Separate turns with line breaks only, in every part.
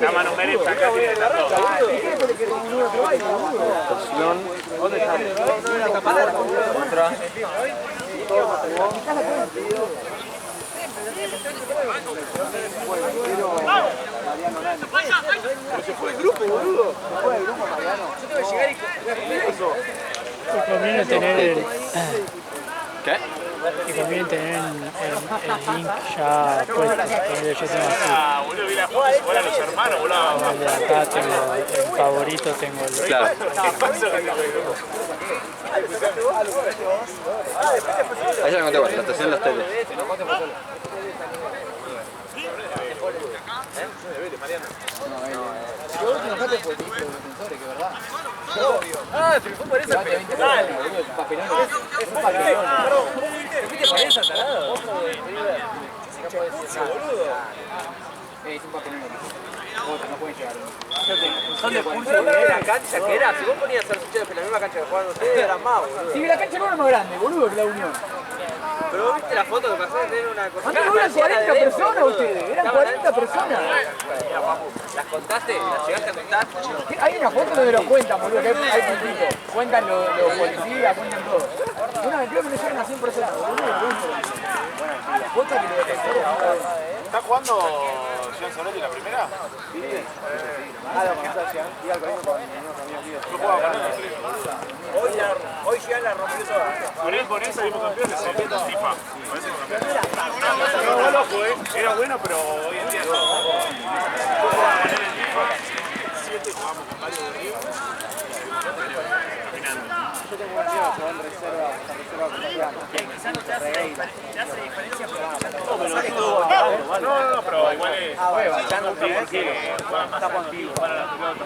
La mano merenta acá tiene la dos.
Posición. ¿Dónde está? Contra.
Se fue el grupo, boludo. Se fue el grupo, Mariano. Yo tengo que llegar y...
Se conviene tener el...
¿Qué?
Que conviene tener el link ya puesto. Yo tengo así.
Boludo, vi la foto, se fueron los hermanos, boludo.
El de acá tengo el favorito, tengo el...
Claro. Ahí ya lo conté, bueno, la estación de los teles.
Yo te enojaste por el ministro de los defensores, que verdad. Ah, se me fue por esa dale, boludo, es un papelón. Es un papelón. ¿Te fuiste por esa, tarado? Es un papelón. No pueden llegar. Son de pulso de la cancha que era. Si vos ponías a los hinchas en la misma cancha que jugaban ustedes, eran más, boludo. Si la cancha no era más grande, boludo, que la Unión. Pero vos viste la foto que pasaste, era una cosa. Acá eran 40 personas ustedes, eran 40 personas. ¿Las contaste? ¿Las llegaste a contar? Hay una foto donde lo cuentan, boludo, que hay puntitos. Cuentan los policías, cuentan todo. Creo que no llegan a 100 personas, boludo. La foto que los defensores
¿Está jugando Gian Sonetti la primera?
Sí. Ah, lo vamos a y al colegio con unos amigos míos.
No jugaba con él.
Hoy ya la rompió toda.
Con él salimos campeones en FIFA. No, loco, era bueno, pero hoy en día no. Yo jugaba con él en FIFA 7 y jugamos con varios de Río.
Yo tengo un amigo que va en reserva con Mariano.
Quizás no te hace diferencia,
No, pero igual es...
Ah, bueno, ya no
porque juega más activo para la pelota.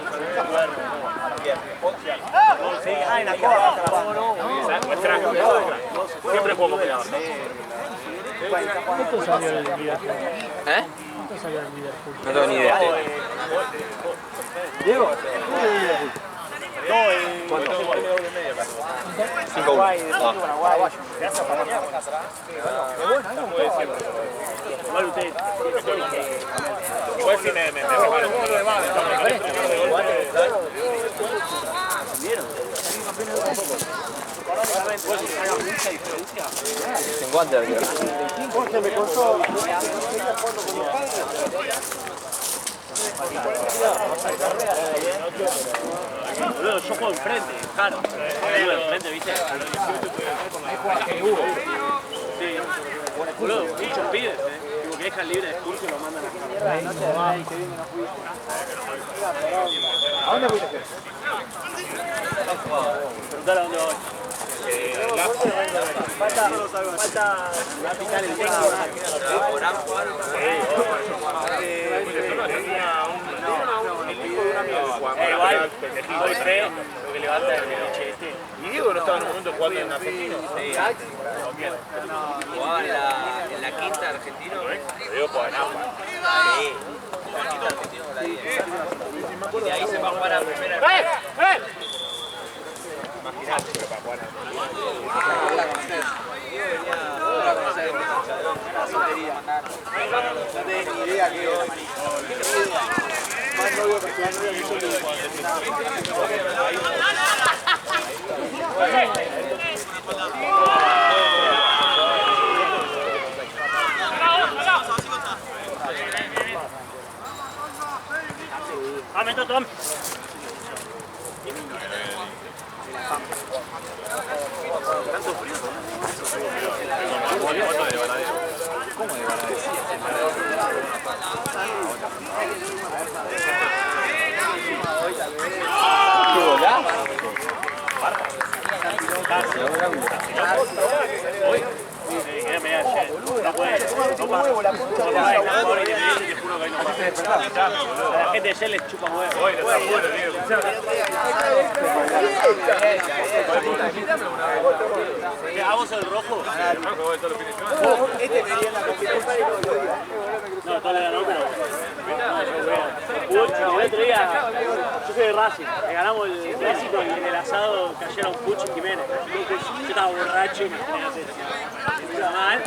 Ah, en la copa.
Siempre juego peleado.
¿Cuánto salió el Liverpool?
¿Eh?
¿Cuánto salió el Liverpool?
No tengo ni idea.
Diego,
¿Cuánto? 5-1.
Igual usted... Igual si me reparo un poco de más.
¿En cuánto era?
Jorge me contó.
Boludo, yo juego enfrente, claro. Juego enfrente, ¿viste? Sí. Boludo, muchos pibes, Tipo que dejan libre de discurso y lo mandan a la
¿A dónde fuiste?
Preguntale a dónde voy. Falta picar el texto. Igual, soy feo, lo que levanta el peliche este.
¿Y Diego no estaba en un momento jugando en Argentina?
Jugaba en la quinta argentino.
Diego jugaba en AFA.
Sí. La quinta argentino con la 10. Y de ahí se va a jugar a primera.
Imagínate, pero para jugar
No tenés ni idea que hoy. Más novio que
Tom.
tanto frío.
¿Cómo de verdad? ¿Qué volá?
Hoy, queda media ayer. No puede. No pasa. No pasa. Te juro que hoy no pasa. A la gente de Shell les chupa huevo.
Hoy no está bueno, Diego.
¿A vos el rojo?
No, que voy todos los fines de semana.
Este venía en la competencia y lo dio.
No, todavía no, pero... el otro día, yo soy de Racing, le ganamos el clásico y en el asado cayeron Puch y Jiménez. Yo estaba borracho, imagínate. Estaba mal.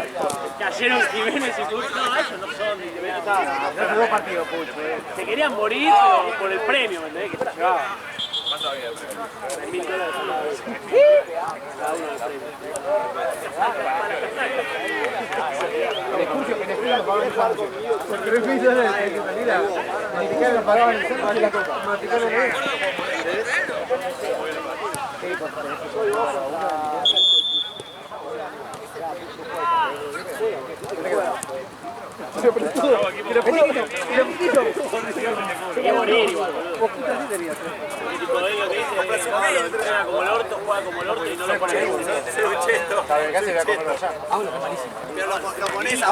Cayeron Jiménez y Puch. No, ellos no son ni Jiménez.
Hace 2 partidos, Puch.
Se querían morir pero por el premio, ¿me entendés? Que se llevaba.
¿Cuánto había?
$3.000 cada uno del premio.
El Escucho que en el pagó el cuarto. Por $3.000 hay que salir a... Ni siquiera lo pagaban el centro de la copa. Maticaron ahí.
Quería morir igual, boludo. El tipo de lo que dice era como el orto, juega como el orto y no lo pone en
Lo pones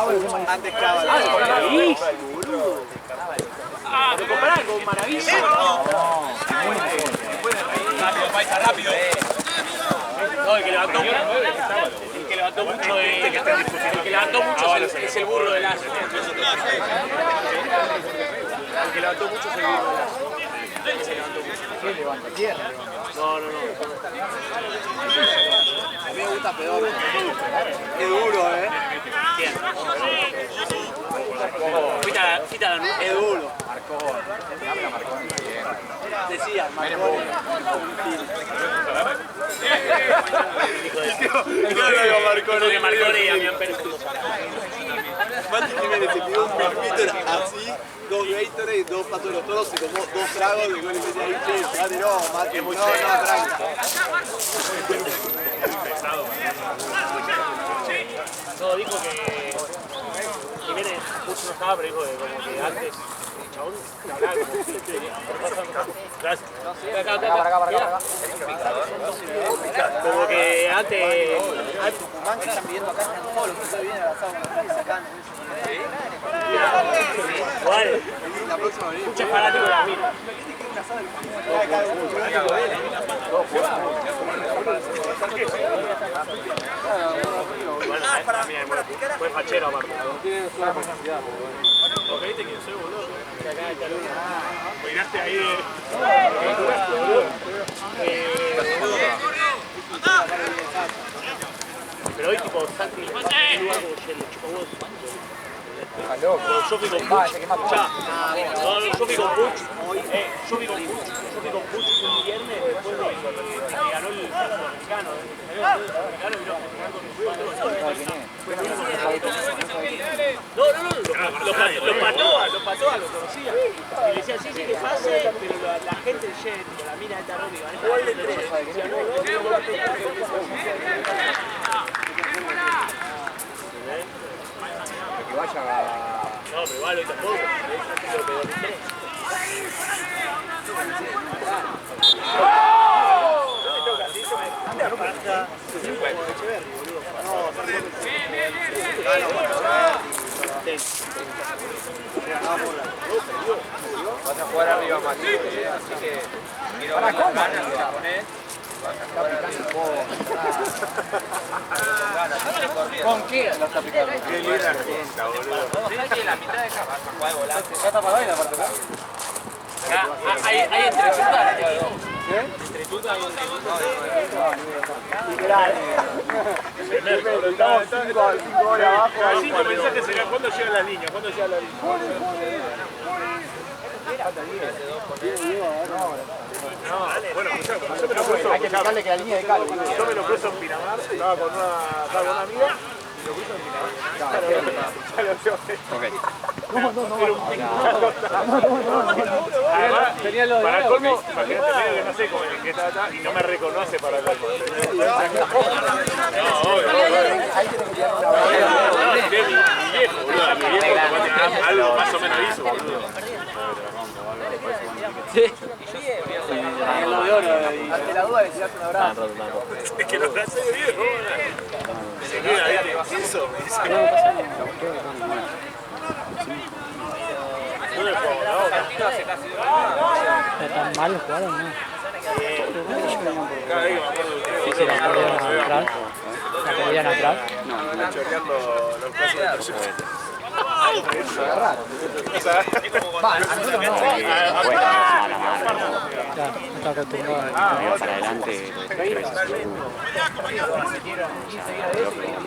antes que
Malísimo, boludo. Lo comparás con Maravilla.
Rápido, Paisa, rápido.
No, el que levantó mucho es el burro de Lazo. El que levantó mucho es el burro de Lazo. Ese levantó mucho. No.
A mí me gusta peor. Es duro,
¿Quién? Fita la nuca.
Es duro.
Decía,
Creo que Marconi y Damián Pérez.
Mati Jiménez se pidió un Bitter así, 2 Gatorade, 2 patos de los toros, se tomó 2 tragos de gol y media ahí, che, Mati, no, Mati, no, tranqui.
No, dijo que Jiménez Puch no estaba, pero dijo que como que antes el chabón hablaba como como que antes
Tucumán que están pidiendo acá, están todos los que se vienen abrazados y sacan.
igual,
La próxima venimos.
muchos fanáticos de la mina. Fue fachero aparte. ¿Vos viste quién soy, boludo? Que acá está Luna. Miraste ahí de... Pero hoy tipo Santi, un lugar como Shell, chupa vos. Yo fui con Puch. No, yo fui con Puch. Yo fui con Puch un viernes después de que ganó el mexicano. Lo pató, lo conocía. Y le decía, sí, que pase, pero la gente de Jet, la mina de Tarón, y gol de 3.
Que vaya a...
No, pero igual hoy tampoco. Lo pegó de 3.
Vas a jugar arriba, Mati, así que quiero ver las ganas que le pones. Vas a jugar arriba.
¿Con qué la está picando?
Qué linda junta, boludo.
Sí, que la mitad de acá vas a jugar de volante.
Ya está para ahí la parte acá.
Hay entretutas.
Estamos 5 horas abajo. 5 mensajes sería cuándo llega la línea, cuándo llega la línea. Bueno, yo me lo cruzo.
Hay que explicarle que la línea de cal.
Yo me lo cruzo en Pinamar, estaba con una amiga y lo cruzo en Pinamar. Además, para el colmo, imagínate medio que no sé cómo es que está acá y no me reconoce para el colmo. No, obvio. Mi viejo, boludo, mi viejo algo más o menos hizo, boludo.
El de oro. Ante la duda de si hace un abrazo.
Es que lo hace de viejo. Se queda ahí, eso.
¿Tan mal jugaron, no?
Cada vez que me acuerdo de ustedes,
Sí, la perdieron atrás. La perdieron atrás.
están choreando los clásicos.
Agarrar.
O sea,
Va, a nosotros no.
está acostumbrado.
Me iba para adelante, lo dejé 3 veces. Ya,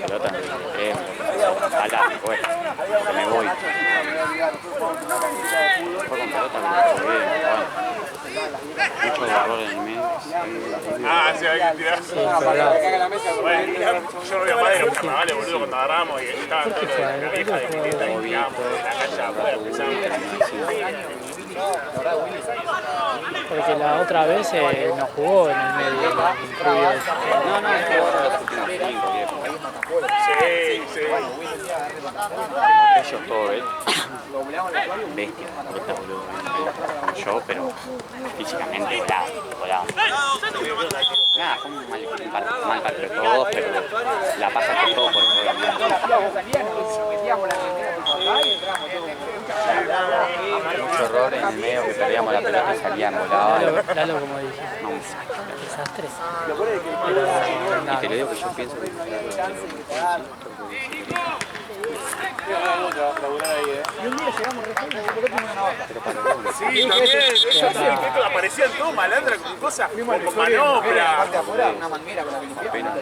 pelota, ala, bueno, me voy. Fue con pelota, me fue bien, bueno. Mucho error en el medio.
Ah, sí, hay que tirar.
Sí, pero
Bueno, yo no voy a parar de los carnavales, boludo, cuando agarramos y estaban todos los de la vieja de Quinta y tiramos de la calle afuera, empezamos.
porque la otra vez no jugó en el medio.
No, no, es que ahora
Sí, sí.
ellos todo, bestia, ahorita boludo. Yo, pero físicamente volado. Nada, fue un mal partido todos, pero la pasa con todo por el mucho error en el medio que perdíamos la pelota y salían volados.
Dalo como dije.
No, un desastre.
Desastre.
Y te lo digo que yo pienso que
Y un día llegamos recién y se una navaja.
Sí, también, ellos aparecían todos malandras con cosas, con manopla.
Parte de afuera, una manguera con la que limpiamos.
apenas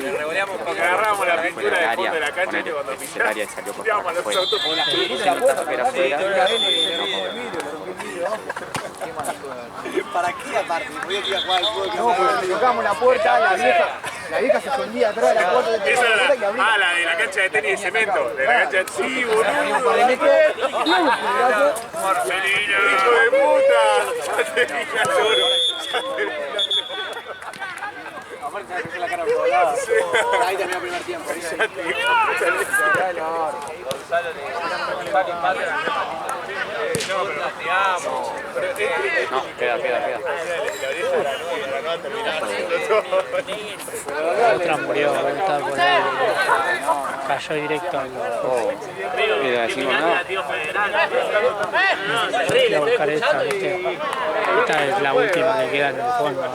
Le revoleamos
Porque agarrábamos la pintura del fondo de la cancha y cuando pintábamos los autos.
¿Para qué aparte? Voy a ir a jugar al fútbol.
No, porque tocamos la puerta, la vieja se escondía atrás de la puerta.
Esa era la de la cancha de tenis de cemento. De la cancha de... Sí, boludo. Marcelino, hijo de puta. Ya te vi la solo.
Ahí terminó el primer tiempo.
Ya te vi.
Gonzalo le empate. No, pero nos tiramos.
No, queda.
La otra murió, estaba por ahí. Cayó directo al
Y de decimos nada.
Voy a buscar esta, ¿viste? Esta es la última que queda en el fondo, la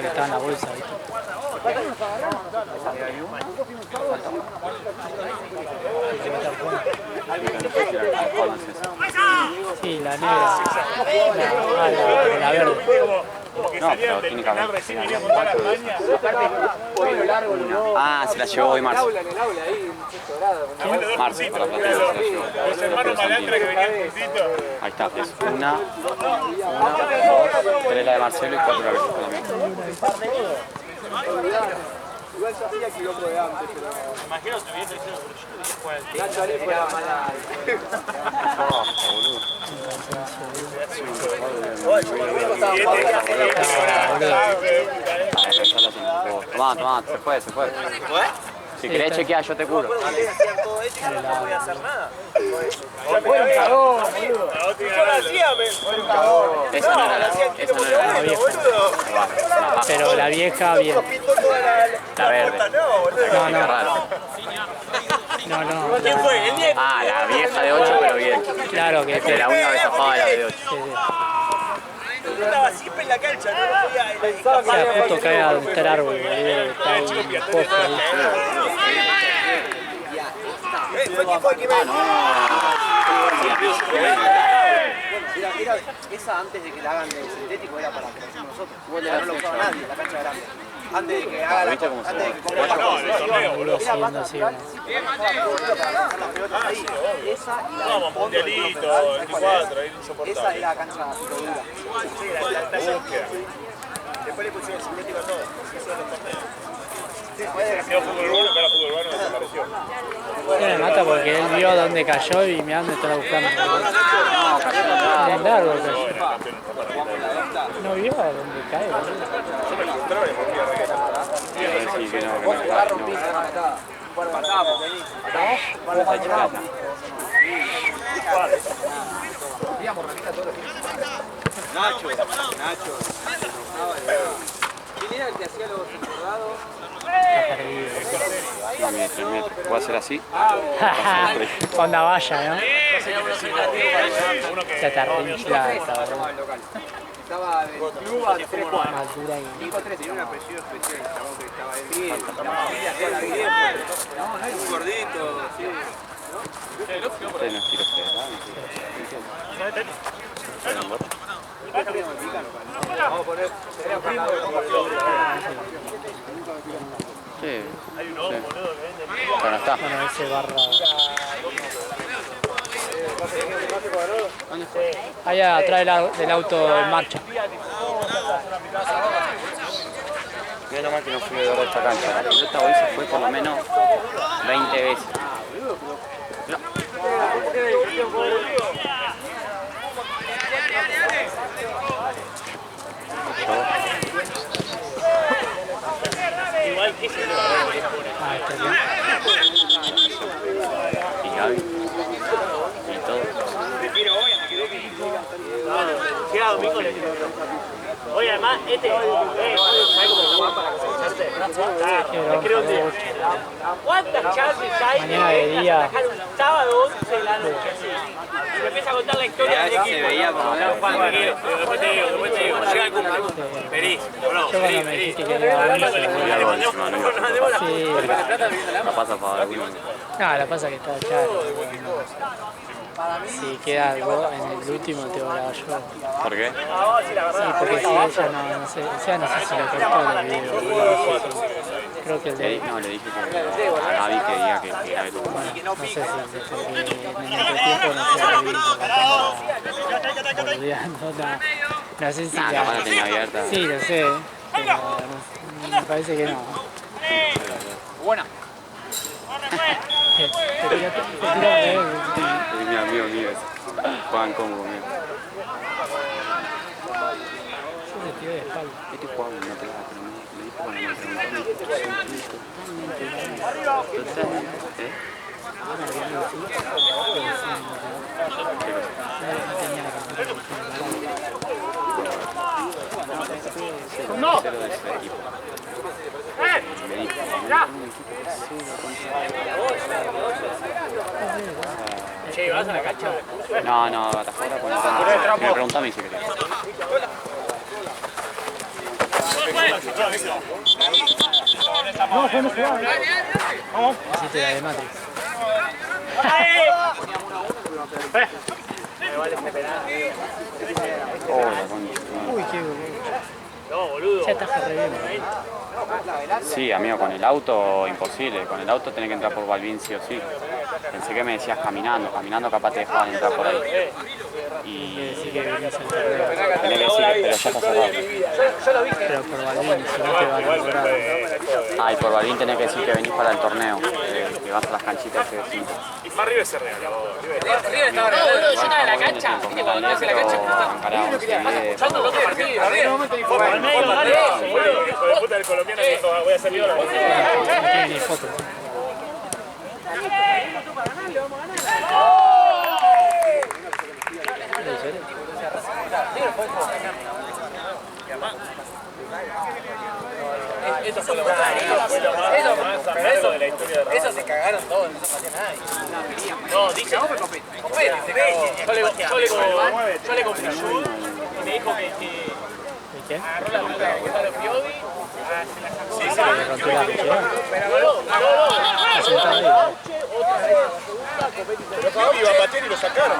que está en la bolsa, ¿viste? Sí, la negra. La verde.
No, pero tiene que haber. Ah, se la llevó hoy Marce. Marce, para la platea.
Los hermanos malandra que venían juntitos.
Ahí está, es una, dos, 3 la de Marcelo y 4 la que fue la mía.
Igual ya hacía kilómetro de antes, pero...
Imagino que hubiese hecho el
Nacho Ali fue la mala...
Tomá, se fue. Si querés chequear, yo te curo.
No voy a hacer nada.
Fue un cagón, boludo.
Yo la hacía,
Esa no era la
vieja. Pero la vieja, bien.
La verde.
No.
¿Quién fue? ¿El Diego?
Ah, la vieja de 8, pero bien.
Claro que
De la única vez zafada de la de 8.
Yo estaba siempre en la cancha, no podía ir a
o sea, justo cae a un árbol, está ahí un poste ahí.
Fue que
Era esa antes de que la hagan de sintético era para que lo hacemos nosotros. Igual no lo usaba nadie, la cancha grande. Antes de que haga la antes de que ponga la
Siguiendo así, ¿no?
Vamos, mundialito, 24, ahí insoportable.
Esa era la cancha dura.
Después le pusieron sintético a todo. Eso era los torneos. Quedó fútbol urbano, pero fútbol urbano desapareció.
Me mata porque él vio dónde cayó y me anda estaba buscando. En largo cayó. No vio dónde cae, boludo.
Yo me encontraba y volví a regresar.
Sí, que no.
Nacho. ¿Quién era el que hacía los encordados?
Está perdido.
No, mira, 3 metros. ¿Puedo hacer así?
Onda vaya, ¿no? Se te arrincha esta, boludo.
Estaba del club a 3 cuadras.
Más dura y...
Nico 3 tenía un apellido especial, el chabón que estaba ahí. Sí, la familia toda la vida. No, es un gordito, sí.
Ustedes no es tiro federal, sí.
Hay un ojo, boludo, que vende.
Bueno, está.
Bueno, ese barra. Allá atrás del auto en marcha.
Menos mal que no fui de verdad a esta cancha. La pelota hoy se fue por lo menos 20 veces. No.
Igual que ese
Y Gaby. Y todo.
Llega domingo le tiro. Oye, además, ¿sabes cómo jugar para que se creo que ¿cuántas chances hay
Mañana de día.
atacar un sábado 11 de la noche así? Y me empieza a contar la historia del equipo.
Se veía por lo menos
Después te digo, llega el cumple. Feliz, bro,
Yo cuando me dijiste que era uno, se lo
Y algo encima, no iba a preocupar.
Sí.
No pasa para alguno.
No, la pasa que está claro. Si queda algo en el último te voy a dar yo.
¿Por qué?
Sí, porque si ella no sé, o sea, no sé si lo cortó el video. Creo que el de
No, le dije que a Gaby que diga que Gaby tuvo.
no sé si porque en el entretiempo no sé la vi, no sé si
Nah, capaz la tenía abierta.
sí, lo sé, pero me parece que no.
Buena.
Te tira
Es mi amigo mío. Juegan como conmigo.
yo te tiro de espalda.
Este juego no te vas a terminar. Me dijo cuando me preguntaron. Totalmente.
¡No!
Cero de ese equipo. Me dijo,
Che, ¿vas a la cancha?
no, hasta afuera con me preguntame si querés.
Hiciste la de Matrix.
Oh, la concha.
Uy, qué boludo.
No, boludo.
Ya ataja re bien.
Sí, amigo, con el auto imposible. Con el auto tenés que entrar por Balvin sí o sí. Pensé que me decías caminando. Caminando capaz te dejaban entrar por ahí. Y
Sí que venís al torneo.
tenés que decir, pero ya está cerrado.
Pero por Balvin, si no te van a cobrar.
Ah, y por Balvin tenés que decir que venís para el torneo. Que vas a las canchitas de 5.
Y más arriba se regaló.
Arriba estaba regalado. Yo estaba en la cancha. ¿Viste cuando no hace la cancha? Escuchando el otro partido.
Al medio, dale.
Hijo de puta del colombiano que voy a hacer yo la
No tiene ni foto.
Eso fue lo más de la historia de eso se cagaron todos, no pasó nadie.
No, dice. Yo le compré azul y me dijo que
¿Y qué?
agarró la pelota que está de Fiodi.
¿Le rompió la pechera?
Iba a patear y lo sacaron.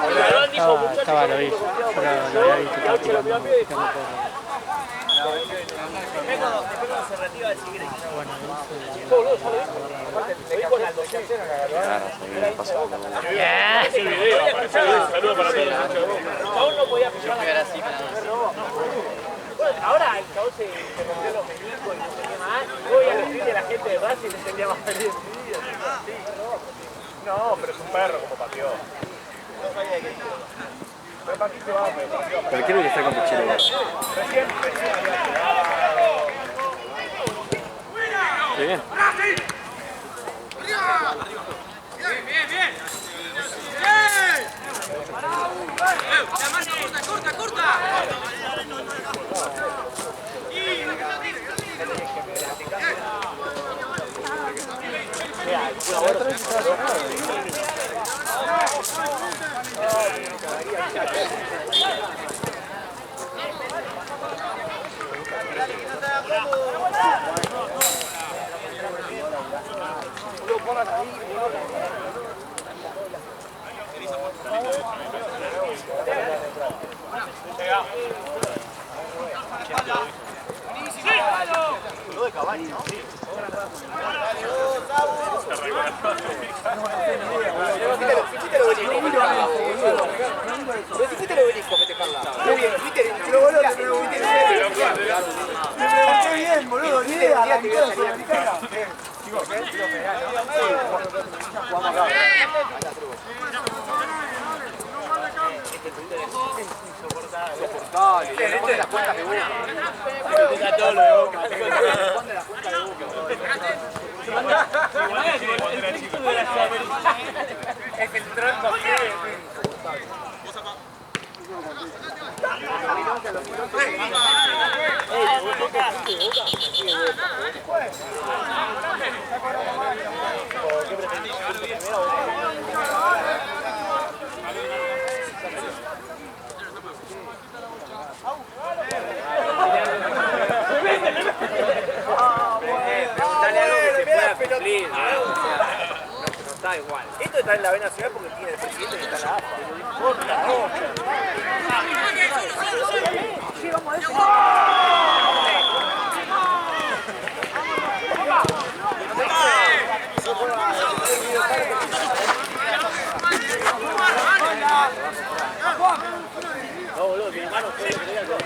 Estaba, lo vi. Yo lo había visto, estaba tirando por...
Saludos para todos.
Aún no podía pillar así. Ahora el chabón se rompió los meniscos y no sé qué más. Voy a decirle a la gente de Racing y le sentía más feliz.
No, pero es un perro como pateó.
¿Pero qué es lo que está con Pichero? Qué bien.
Fíjate lo obelisco, festejarla. ¿Viste? Lo boludo,
Qué bien, boludo, ni idea, arrancó la Sudamericana.
Jugamos acá. Insoportable. Le pone las cuentas de Boca.
Está todo lo de Boca.
Pone las cuentas de Boca.
Es que entró en papel.
Dale algo que se pueda cumplir, no está igual. Esto está en la vena ciudad porque tiene el presidente que está en la AFA. No importa,
No, boludo, mi hermano fue el que le dio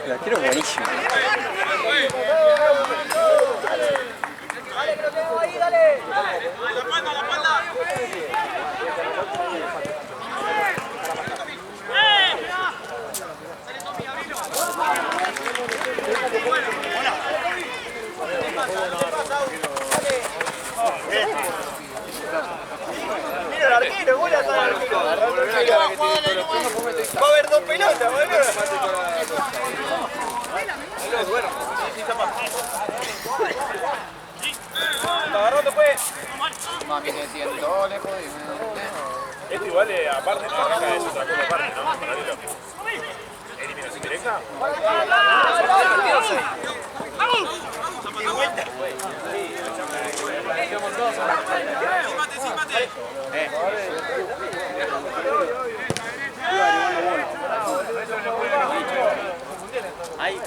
La quiero buenísimo.
Dale, que lo tengo ahí, dale.
La espalda.
Mira el arquero, voy a estar el arquero. Va a haber dos pelotas, boludo.
Agarrate pues.
Mami, te siento lejos y
Esto igual, aparte, la caja es otra cosa aparte, ¿no? Paralelo. ¿Eliminación directa?
Hay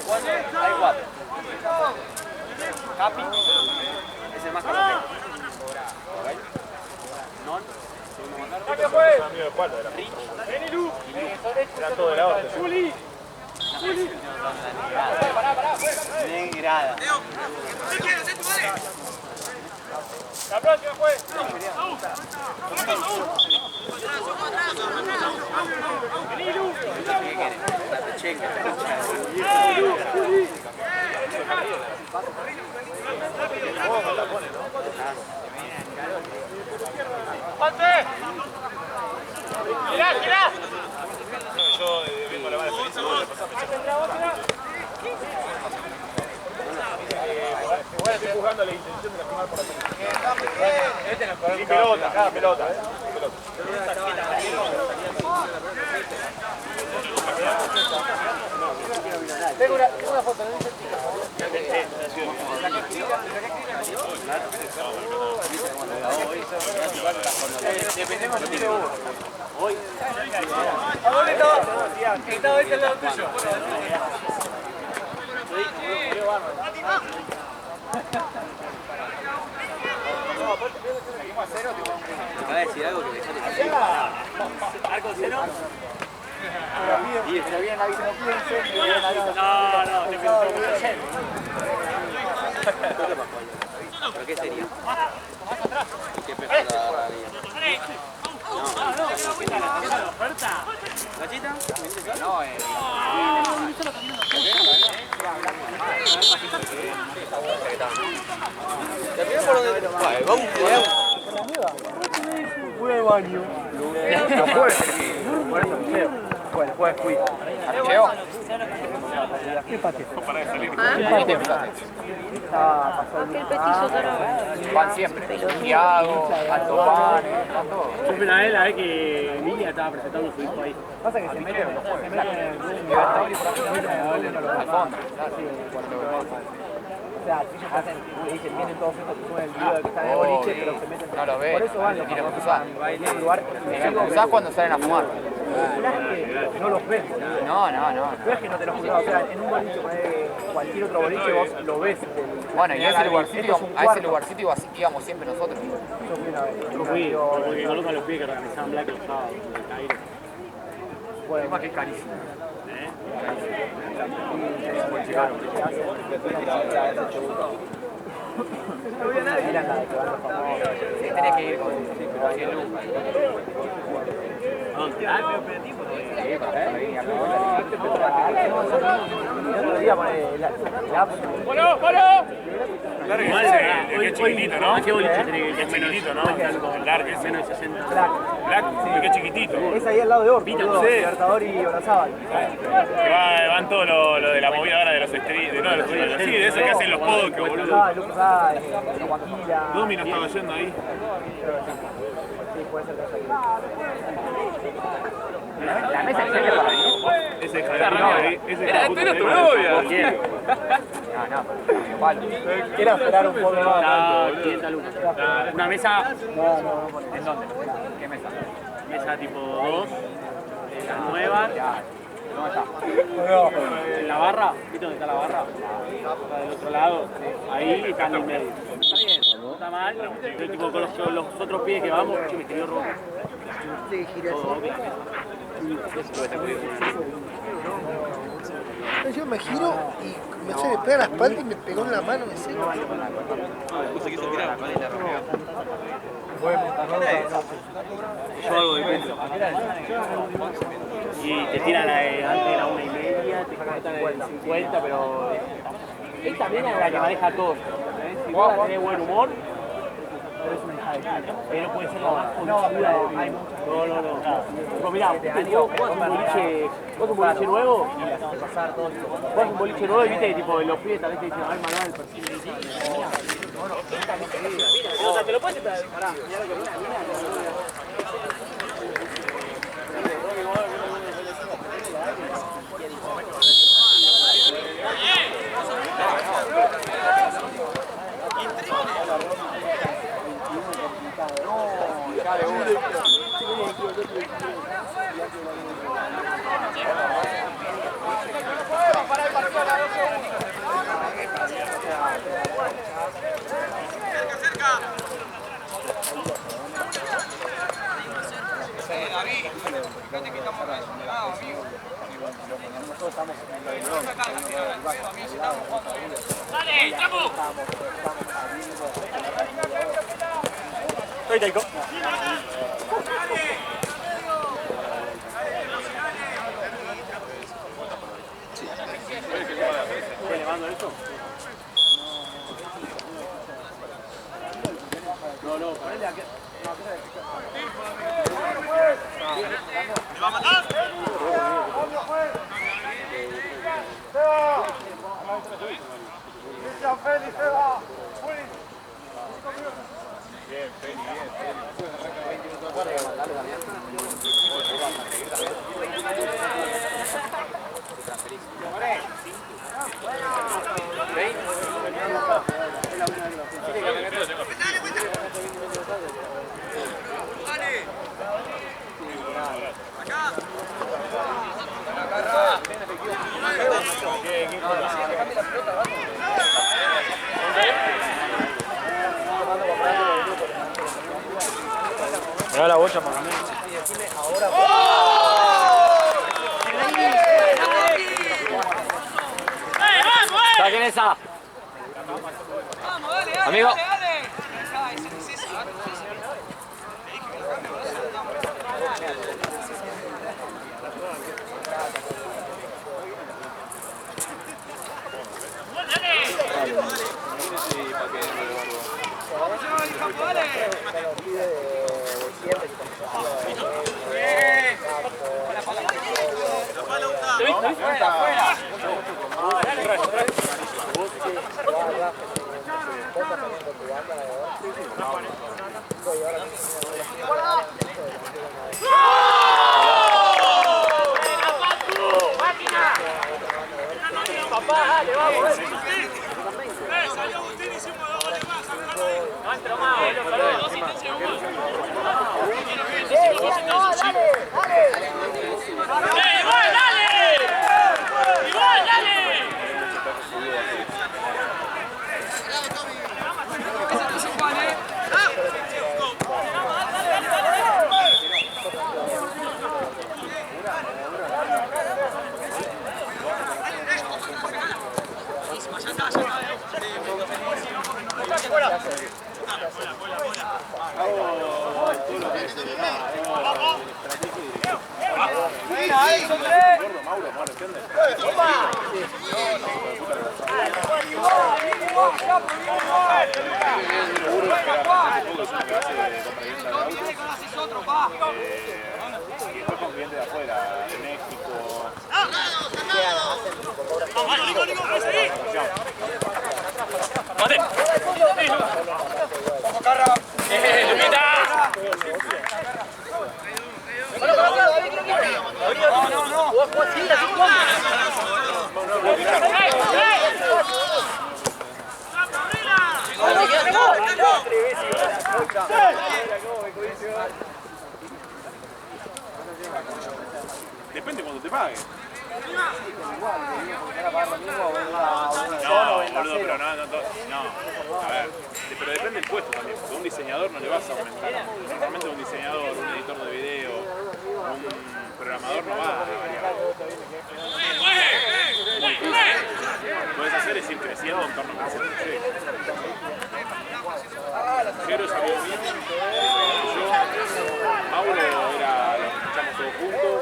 cuatro. Capi es el más conocido. Non, segundo más largo.
Son amigos de Palo, era. Eran todos de la otra.
Negrada.
La próxima fue. ¡Girá! Yo vengo a la mala experiencia, voy a pasar igual estoy jugando la intención de lastimar por atrás. Sin pelota, cada pelota.
Tengo una foto, no dice dependemos de tiro uno. Hoy. ¿A dónde estaba? Estaba este al lado tuyo.
Te va a decir algo que me sale.
¿Algo cero? Y está bien, ahí no piensen. No, te pensó mucho.
¿Pero qué sería? ¿Qué pesada daría? ¿Gachita?
No,
Fui al baño.
no jueves. Por eso, bueno, jueves fui. ¿Archeo?
¿Qué pateo?
Para de salir.
Aquel petizo tarado.
Van siempre. Tiago, Alto Pan, van todos.
Yo fui una vez la vez que Emilia estaba presentando su disco ahí.
Pasa que se meten en los juegos. Libertador y por acá al fondo. O sea, ellos hacen, dicen, vienen todos estos que suben el video de que están en el boliche, pero se meten. No lo ves, por eso van, los quieren cruzar. Tienen un lugar. Tienen que cruzar cuando salen a fumar. No los ves. No. No es que no te los cruzas. O sea, en un boliche, cualquier otro boliche, vos lo ves. Bueno, y a ese lugarcito íbamos siempre nosotros.
Yo fui, porque conozco a los pibes que organizaban Black los sábados en el Cairo.
Bueno, más que es carísimo. No había nadie. Era nada que van los famosos. Sí, tenés que ir con 100 lucas.
¿Dónde? Ah, pero operativo.
Sí, para ir a el otro día pone el app.
¡Paró! El que es chiquitito, ¿no?
¿Qué boliche tenés
El que es chiquitito, ¿no? El largo, ese.
Menos de 60.
Black, el que es chiquitito.
Es ahí al lado de Orto, Libertador y Olazábal.
Van todo lo de la movida ahora de los street, no de los street, sí, de eso que hacen los podcasts, boludo.
Lucas Sáez, Joaquila.
Domino estaba yendo ahí.
Sí, puede ser que haya la mesa que se para ahí.
Ese es Javier. Ese es tu novia.
No, igual. Quiero esperar un poco más.
500 lucas. Una mesa.
No. ¿En dónde? ¿Qué mesa?
Mesa tipo 2. La nueva.
¿Dónde está?
En la barra. ¿Viste dónde está la barra? Está del otro lado. Ahí está en el medio. Está bien, no está mal. Pero tipo con los otros pies que vamos, che, me quería robar.
Sí, gira así.
Yo me giro y me pega la espalda y me pegó en la mano, me seco.
Yo hago de peso. Y te tiran antes de la 1:30, te sacan el 50, pero él también es la que maneja todo. Si vos tenés buen humor, pero puede ser la más conocida de mí. No. Pero mirá, vos un boliche nuevo, vos un boliche nuevo y viste que tipo los pibes tal vez te dicen, ay, Manuel, el perfil de ti. O sea, te lo puedes esperar. Pará, mirá lo que viene.
¡Dale, Chapu!
Ahí Taiko. ¿Estoy elevando esto? No, ponele aquí.
¿Me va a matar? Bien, Feli, bien.
Mirá la bocha, mamá. Saquen esa.
Vamos, dale,
Amigo.
dale.
¡Afuera! Depende cuando te pague. A ver, pero depende del puesto también, porque a un diseñador no le vas a aumentar. Normalmente un diseñador, un editor de video, un programador no va a variar. Lo que puedes hacer es ir creciendo en torno a crecer el proyecto. Jero salió bien, yo, Mauro era, los escuchamos todos juntos,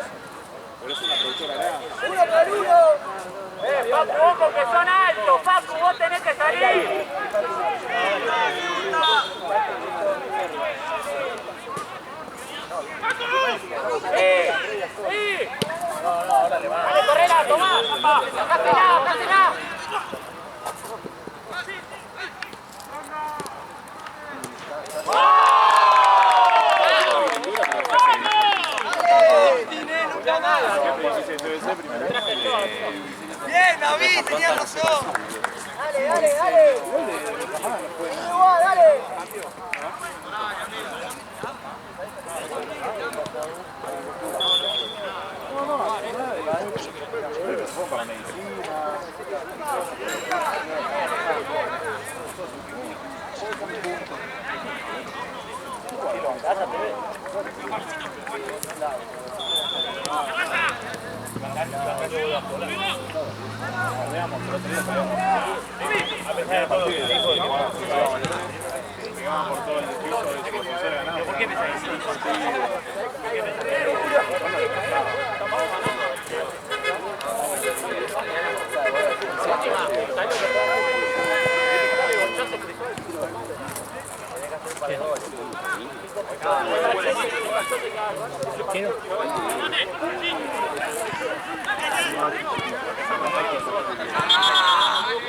pero es una productora grande.
¡Uno por uno! Papu, ojo que son altos, Papu, vos tenés que salir. ¡Sí! ¡Dale, correla, tomá! ¡Sacásela, sacásela!
Bien, David, tenías razón.
Dale, dale, dale. Igual, dale.
¿Por qué me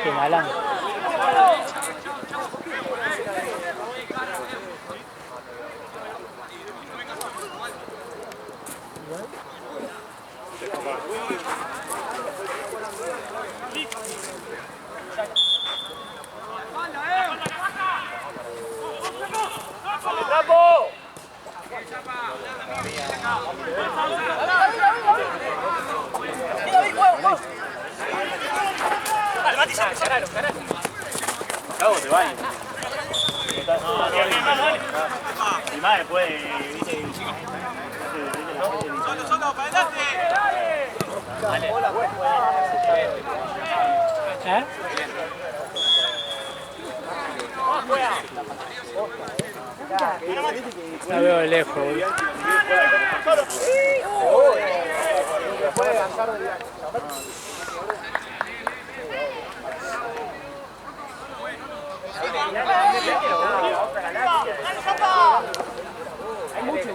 Qué malandro.
Cago, te baño. Y más después, viste, solo, para adelante.
¿Eh? La veo de lejos, boludo.
Hay mucho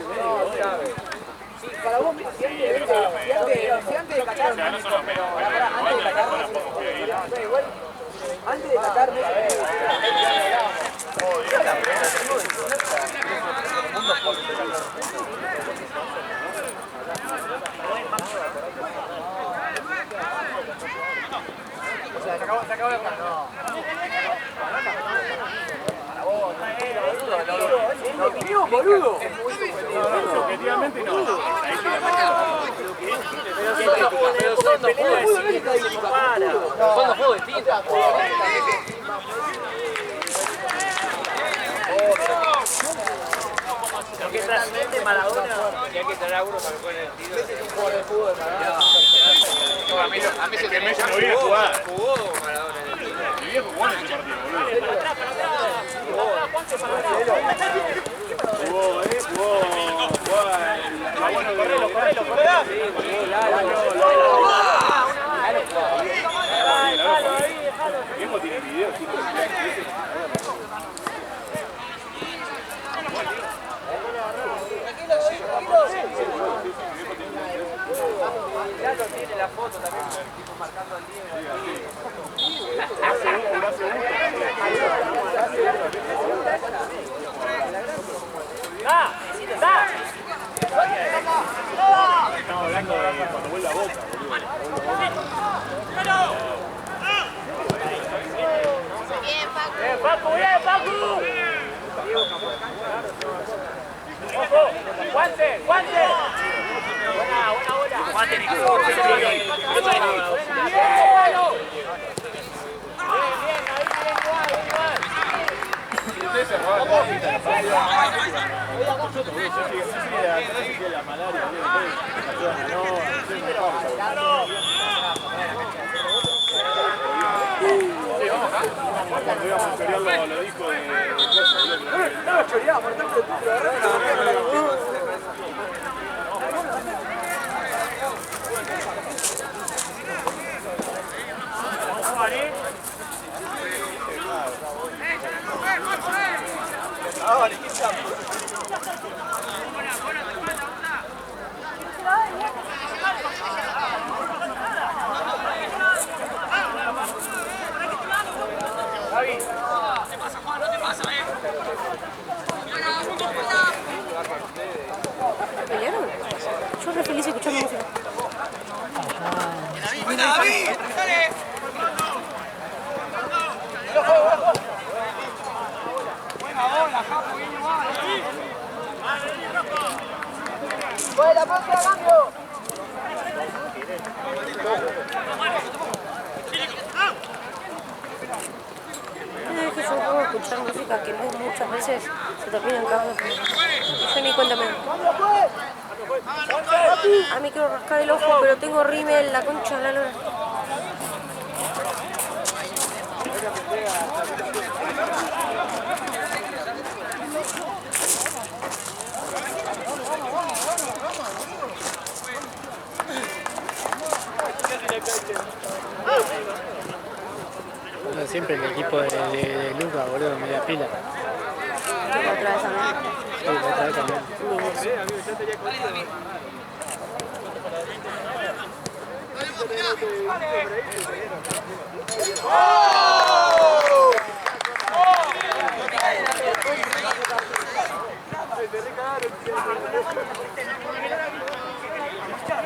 para vos, si antes de Qatar, antes de Qatar, o sea, acabó de jugar, no. No vinimos, boludo.
Objetivamente no.
Pero son dos juegos distintos. Son dos juegos distintos.
Lo que transmite Maradona, que hay que traer a uno para que juegue el tiro.
Es un jugador de fútbol, Maradona.
A mí se
Que Messi no viene a jugar.
Jugó Maradona en el tiro.
Mi viejo jugó en ese partido, boludo. Jugó. Mi viejo tiene videos, chicos.
Ya lo tiene la foto también, tipo marcando al día.
Estamos hablando de cuando vuelva a Boca,
Bien, Paco, bien, Paco. ¡Guante! ¡Guante! Buena bola. ¡Guante, Nico!
cuando íbamos a chorearlo lo dijo de
No lo choreamos, por tanto,
¿Pelearon? Yo re feliz escuchando música.
¡Buena, David! ¡Dale!
¡Buena, próxima, cambio!
Es que yo puedo escuchar música que no muchas veces se termina en cada yo ni cuenta me doy. A mí quiero rascar el ojo, pero tengo rímel, la concha de la lora.
Siempre el equipo de Luca, boludo, media pila.
Otra vez también.
Sí, otra vez también.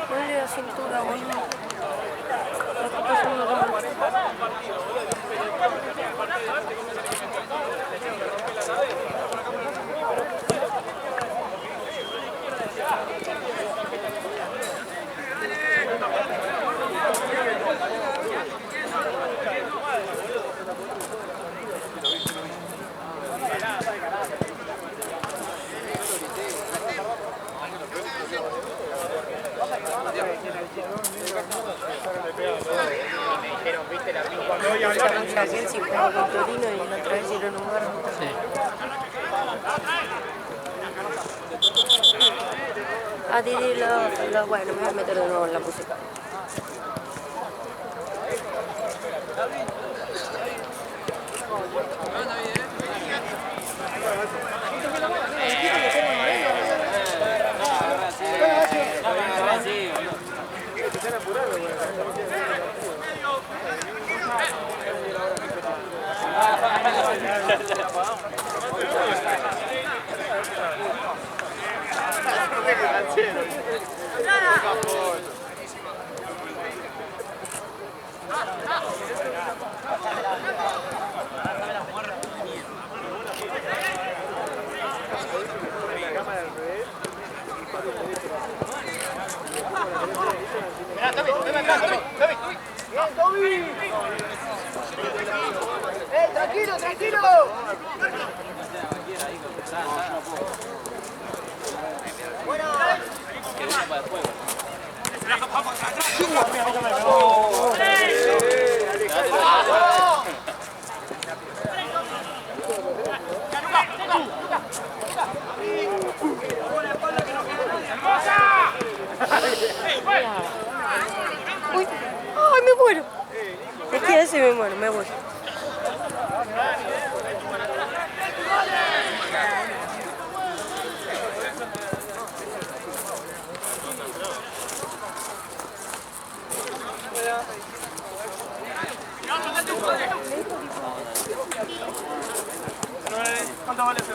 Ponle la cintura, boludo. Lo está pasando como... Aquel sí jugaba con Torino y la otra vez hicieron un barro. Ah, Didi, bueno, me voy a meter de nuevo en la música.
¡Tranquilo, tranquilo!
Uy, ¡ay, me muero! Es que ese me muero, me voy.
¿Cuánto vale ese?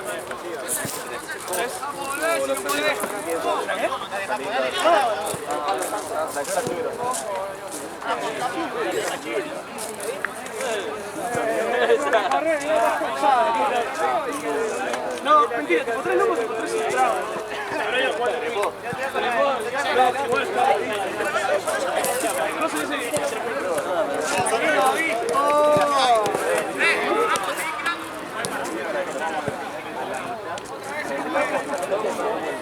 No, mentira, te encontré locos, te encontré sin entrada. Pero ellos cuatro. No sé si...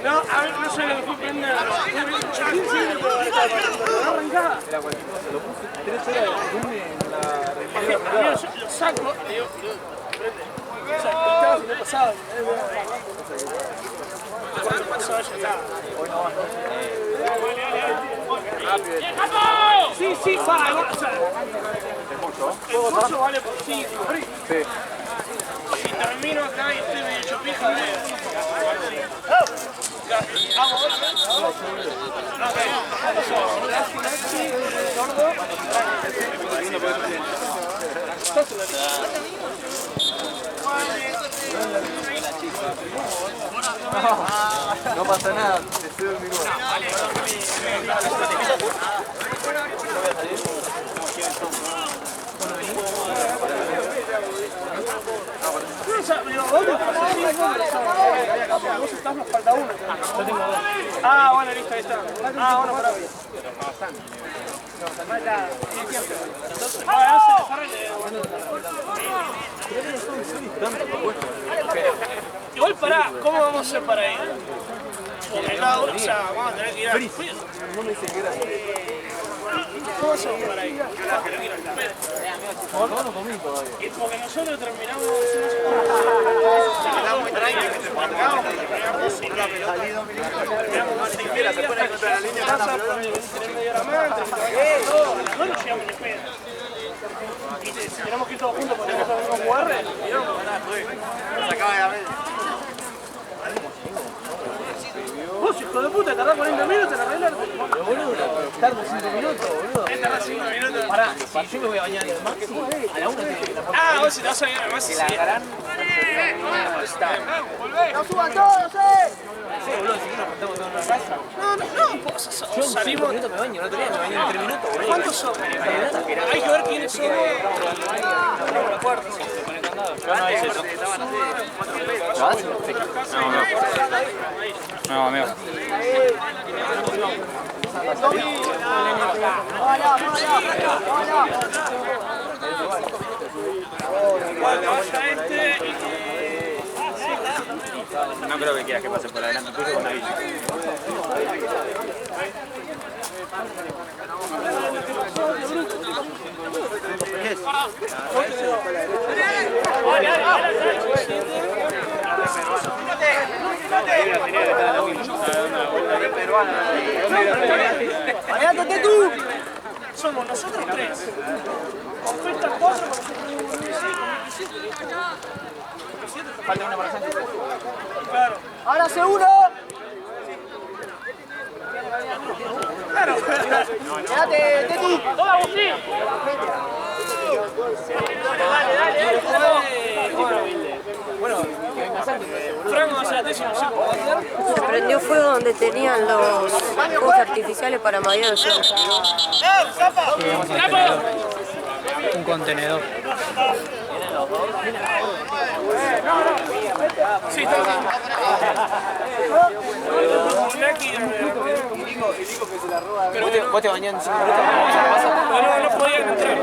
No, a ver, no sé lo que fue prender. No arrancaba.
Lo puse 3 horas de volumen en la
Yo lo saco, le digo, prende. O sea, estaba si no pasaba. Cuando pasaba ya estaba. Sí, sí, va, o sea. El curso vale por 5.
Sí.
Si termino acá y estoy medio hecho pija, vamos.
No pasa nada, te cedo el minuto.
Vos estás, nos falta uno. Yo tengo 2. Ah, bueno, listo, ahí está. Ah, bueno, pará. Igual pará, ¿cómo vamos a hacer para ir? Porque cada uno, o sea, vamos a tener que ir a...
No me dice que era.
¿Cómo hacemos para ir?
No comí todavía.
Y porque nosotros terminamos...
Está muy tranquilo que se pongamos.
No nos llevamos ni pedo. Tenemos que ir todos juntos porque tenemos que jugar.
Se acaba de ganar.
Vos, hijo de puta, tardás 40 minutos en arreglarte.
Boludo, tardo 5 minutos, boludo.
Tardás 5 minutos.
Pará, si yo me voy a bañar al máximo, a la 1 tengo que ir a la puerta.
Ah, vos si te vas a bañar además. Sí.
¡No suban todos, Sí, boludo, si no nos juntamos todos en una casa.
No,
Yo en 5
salimos.
minutos me baño, no tenía, me bañé en 3 minutos, boludo.
¿Cuántos son? Hay que ver quiénes son.
No hice eso.
¿Lo haces?
No, amigo. No creo que quieras que pase por adelante tuyo con la bici.
¡Váyate tú!
Somos nosotros 3. Con Festa 4, con
Falta una para Sánchez.
Claro.
¡Ahora se uno!
Claro.
¡Quédate, Tetu!
¡Toma, Agustín!
Bueno, que venga Sánchez.
Franco, no sé la tesis, no sé cómo va a hacer.
Se prendió fuego donde tenían los fuegos artificiales para María del Sur.
¡Zapa!
contenedor.
Sí,
¿Vos te bañás en 5 minutos?
No podía entrar.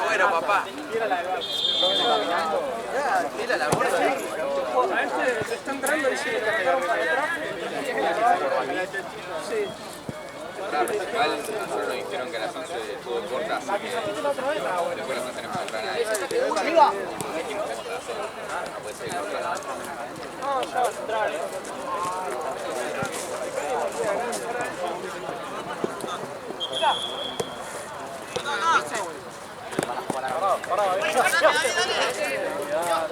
Bueno, papá. Mira la bolsa.
A este se está entrando y sigue atrás. Sí.
Igual nosotros nos dijeron que a las 11 todo corta, así que después nos tenemos que entrar a eso. Dijimos que vamos a hacer. No puede ser que otra.
No, ya vas a entrar,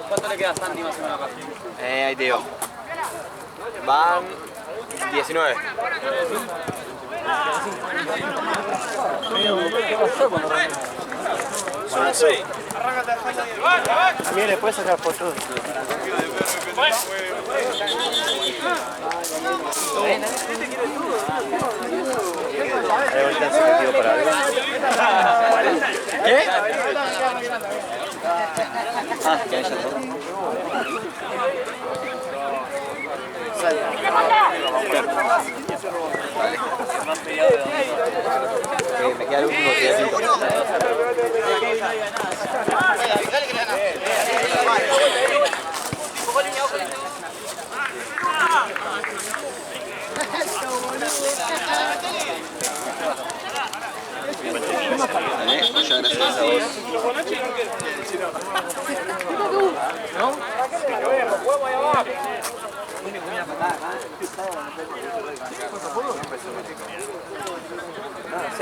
¿Cuánto le queda a Santi más o menos acá? Ahí te digo. Van 19.
¿Qué pasó con los
Solo 6.
También le puedes sacar fotos. Ahí ahorita se metió para algo. ¿Qué? Ah, que haya todo. Me queda el último pedacito. Muchas gracias a vos. ¿No?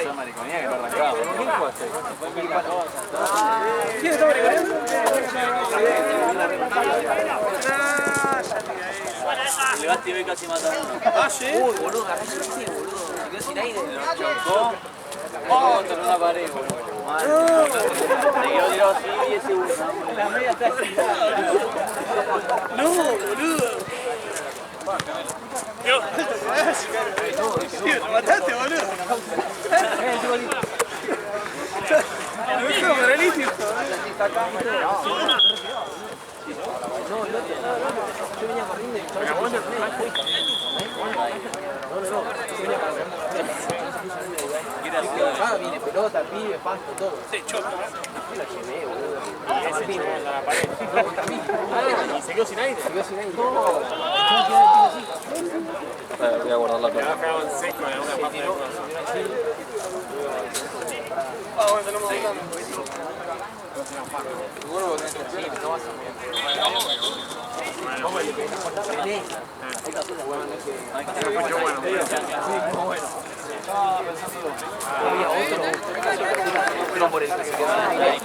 Esa mariconía que no arrancaba.
¿Quién está mariconeando?
El Basti hoy casi mata a uno.
Ah, sí.
Uy, boludo, agarré yo sí, boludo. Se quedó sin aire.
Lo chocó contra una pared, boludo. Se quedó tirado así y ese uno. La media está así.
No, boludo. Yo. Sí, lo mataste, boludo. Lo dejo paralítico.
No, el otro. Yo venía corriendo y estaba en el no, viene pelota, pibe, pasto, todo.
Sí, choca.
Yo la llevé, boludo.
¿Y se quedó sin aire?
Se quedó sin aire.
Voy a guardar la pelota.
Ah, bueno, tenemos que andar.
Había otro por el que se quedó ahí.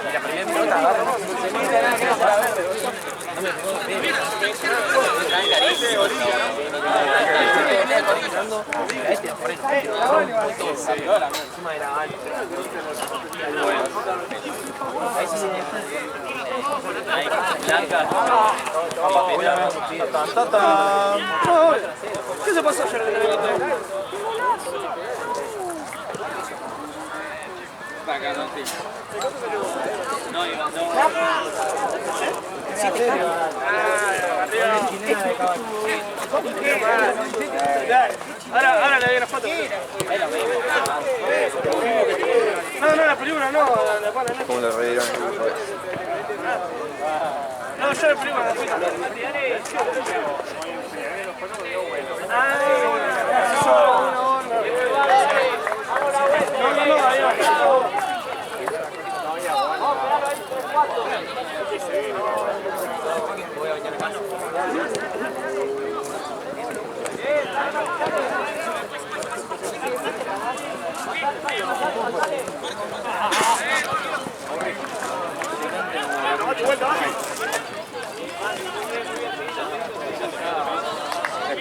Y la primera pelota agarra. Encima de la alta. Ahí sí se blanca.
¿Qué se pasó ayer en el evento?
Acá no, sí. No, Iván, no.
Ahora le doy la foto. No, la película no, la pana no.
¿Cómo le redieron el grupo?
No, yo la película la foto. No, ahí va.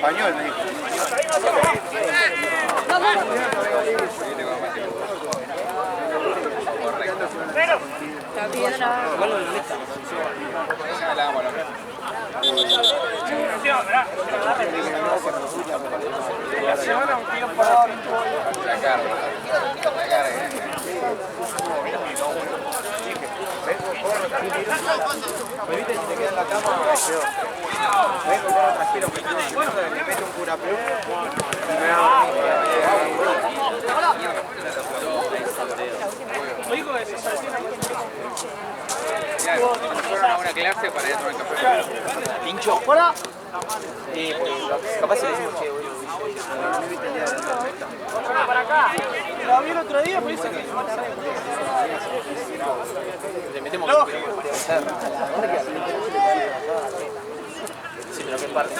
Español, me dijo.
La piedra.
Viste, si te queda en la cama, peor. Vengo y corro tranquilo, me mete un curapeo.
Claro, cuando fueron a una clase para ir a tomar café.
Pincho, fuera. Y capaz si le decimos, che, boludo. Para acá. Lo vi el otro día, pero dice que le metemos que sí, pero qué parte.